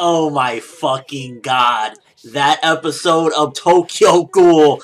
Oh my fucking god. That episode of Tokyo Ghoul,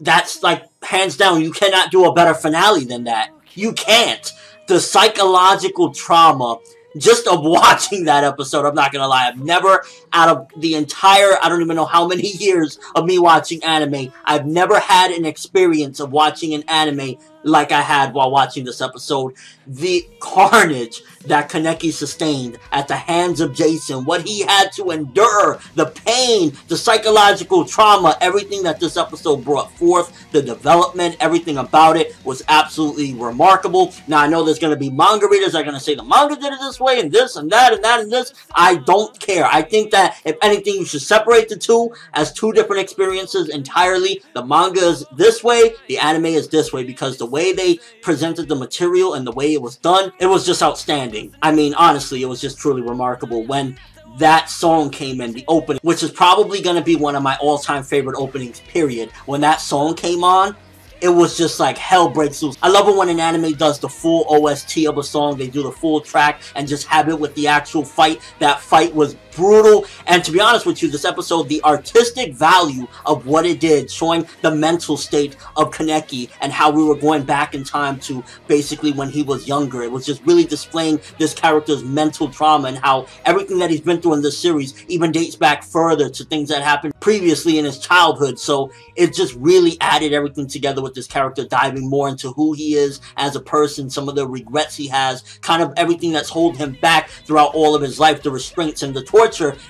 that's like, hands down, you cannot do a better finale than that. You can't. The psychological trauma just of watching that episode, I'm not gonna lie, I've never, out of the entire, I don't even know how many years of me watching anime, I've never had an experience of watching an anime like I had while watching this episode. The carnage that Kaneki sustained at the hands of Jason, what he had to endure, the pain, the psychological trauma, everything that this episode brought forth, the development, everything about it was absolutely remarkable. Now, I know there's going to be manga readers that are going to say the manga did it this way, and this, and that, and that, and this. I don't care. I think that, if anything, you should separate the two as two different experiences entirely. The manga is this way, the anime is this way, because the way they presented the material and the way it was done, it was just outstanding. I mean, honestly, it was just truly remarkable. When that song came in, the opening, which is probably going to be one of my all-time favorite openings, period. When that song came on, it was just like hell breaks loose. I love it when an anime does the full OST of a song. They do the full track and just have it with the actual fight. That fight was brutal. And to be honest with you, this episode, the artistic value of what it did, showing the mental state of Kaneki and how we were going back in time to basically when he was younger. It was just really displaying this character's mental trauma and how everything that he's been through in this series even dates back further to things that happened previously in his childhood. So it just really added everything together with this character, diving more into who he is as a person, some of the regrets he has, kind of everything that's holding him back throughout all of his life, the restraints and the torture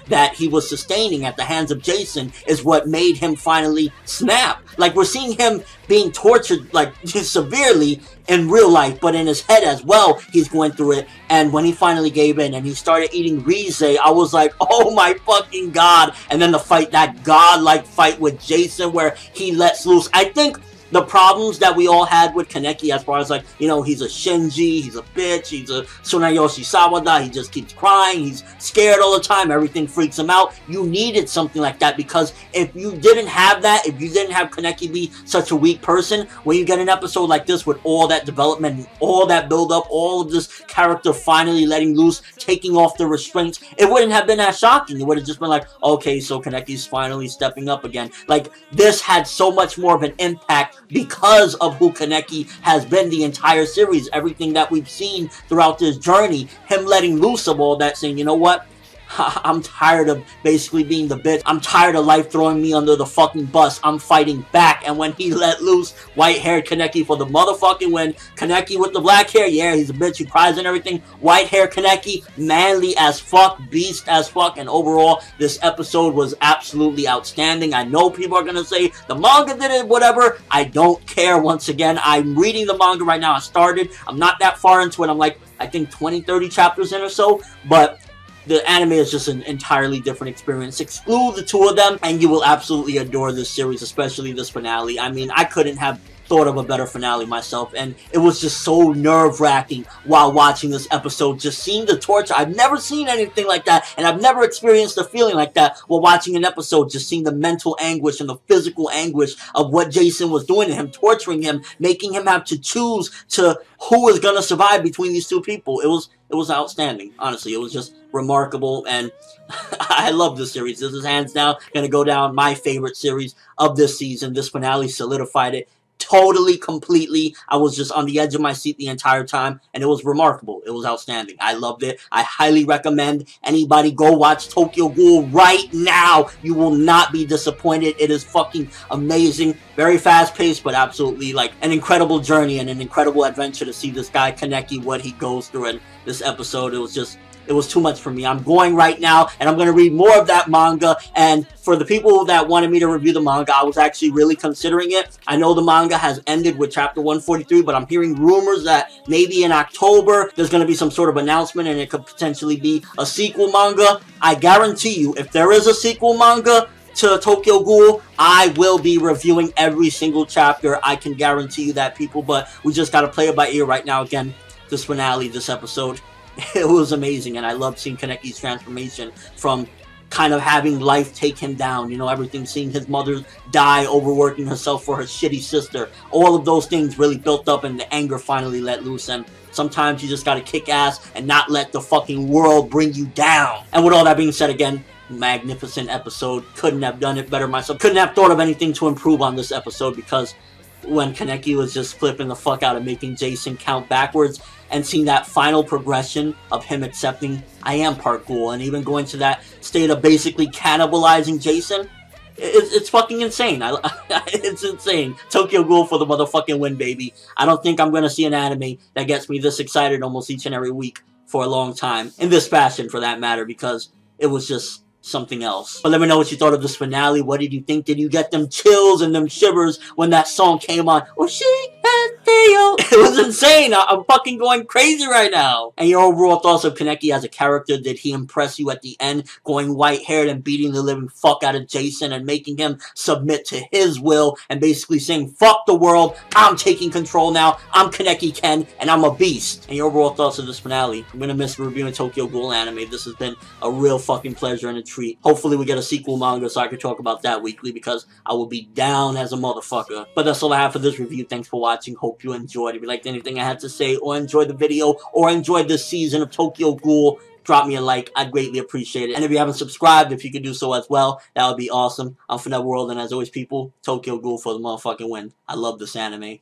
that he was sustaining at the hands of Jason is what made him finally snap. Like, we're seeing him being tortured, like, severely in real life, but in his head as well, he's going through it. And when he finally gave in and he started eating Rize, I was like, oh my fucking god. And then the fight, that godlike fight with Jason where he lets loose. I think the problems that we all had with Kaneki, as far as, like, you know, he's a Shinji, he's a bitch, he's a Tsunayoshi Sawada, he just keeps crying, he's scared all the time, everything freaks him out. You needed something like that, because if you didn't have that, if you didn't have Kaneki be such a weak person, when you get an episode like this with all that development, all that build up, all of this character finally letting loose, taking off the restraints, it wouldn't have been as shocking. It would have just been like, okay, so Kaneki's finally stepping up again. Like, this had so much more of an impact because of who Kaneki has been the entire series. Everything that we've seen throughout this journey, him letting loose of all that, saying, you know what? I'm tired of basically being the bitch. I'm tired of life throwing me under the fucking bus. I'm fighting back. And when he let loose white-haired Kaneki for the motherfucking win, Kaneki with the black hair, yeah, he's a bitch, he cries and everything. White-haired Kaneki, manly as fuck, beast as fuck, and overall, this episode was absolutely outstanding. I know people are gonna say, the manga did it, whatever. I don't care. Once again, I'm reading the manga right now. I started. I'm not that far into it. I'm like, I think 20, 30 chapters in or so, but the anime is just an entirely different experience. Exclude the two of them, and you will absolutely adore this series, especially this finale. I mean, I couldn't have thought of a better finale myself, and it was just so nerve-wracking while watching this episode, just seeing the torture. I've never seen anything like that, and I've never experienced a feeling like that while watching an episode, just seeing the mental anguish and the physical anguish of what Jason was doing to him, torturing him, making him have to choose to who is going to survive between these two people. It was outstanding. Honestly, it was just remarkable, and I love this series. This is hands down going to go down my favorite series of this season. This finale solidified it totally, completely. I was just on the edge of my seat the entire time, and it was remarkable. It was outstanding. I loved it. I highly recommend anybody go watch Tokyo Ghoul right now. You will not be disappointed. It is fucking amazing. Very fast-paced, but absolutely, like, an incredible journey and an incredible adventure to see this guy Kaneki, what he goes through in this episode. It was too much for me. I'm going right now, and I'm going to read more of that manga. And for the people that wanted me to review the manga, I was actually really considering it. I know the manga has ended with chapter 143, but I'm hearing rumors that maybe in October, there's going to be some sort of announcement, and it could potentially be a sequel manga. I guarantee you, if there is a sequel manga to Tokyo Ghoul, I will be reviewing every single chapter. I can guarantee you that, people, but we just got to play it by ear right now. Again, this finale, this episode, it was amazing, and I loved seeing Kaneki's transformation from kind of having life take him down, you know, everything, seeing his mother die, overworking herself for her shitty sister. All of those things really built up, and the anger finally let loose, and Sometimes you just gotta kick ass and not let the fucking world bring you down. And with all that being said, again, magnificent episode. Couldn't have done it better myself. Couldn't have thought of anything to improve on this episode, because when Kaneki was just flipping the fuck out of making Jason count backwards and seeing that final progression of him accepting, I am part Ghoul, and even going to that state of basically cannibalizing Jason, it's fucking insane. It's insane. Tokyo Ghoul for the motherfucking win, baby. I don't think I'm gonna see an anime that gets me this excited almost each and every week for a long time. In this fashion, for that matter, because it was just something else. But let me know what you thought of this finale. What did you think? Did you get them chills and them shivers when that song came on? It was insane. I'm fucking going crazy right now. And your overall thoughts of Kaneki as a character. Did he impress you at the end, going white-haired and beating the living fuck out of Jason and making him submit to his will and basically saying, fuck the world, I'm taking control now, I'm Kaneki Ken, and I'm a beast? And your overall thoughts of this finale. I'm gonna miss reviewing Tokyo Ghoul anime. This has been a real fucking pleasure and a treat. Hopefully we get a sequel manga so I can talk about that weekly, because I will be down as a motherfucker. But that's all I have for this review. Thanks for watching. Hope you enjoyed. If you liked anything I had to say, or enjoyed the video, or enjoyed this season of Tokyo Ghoul, drop me a like. I'd greatly appreciate it. And if you haven't subscribed, if you could do so as well, that would be awesome. I'm ForneverWorld, and as always, people, Tokyo Ghoul for the motherfucking win. I love this anime.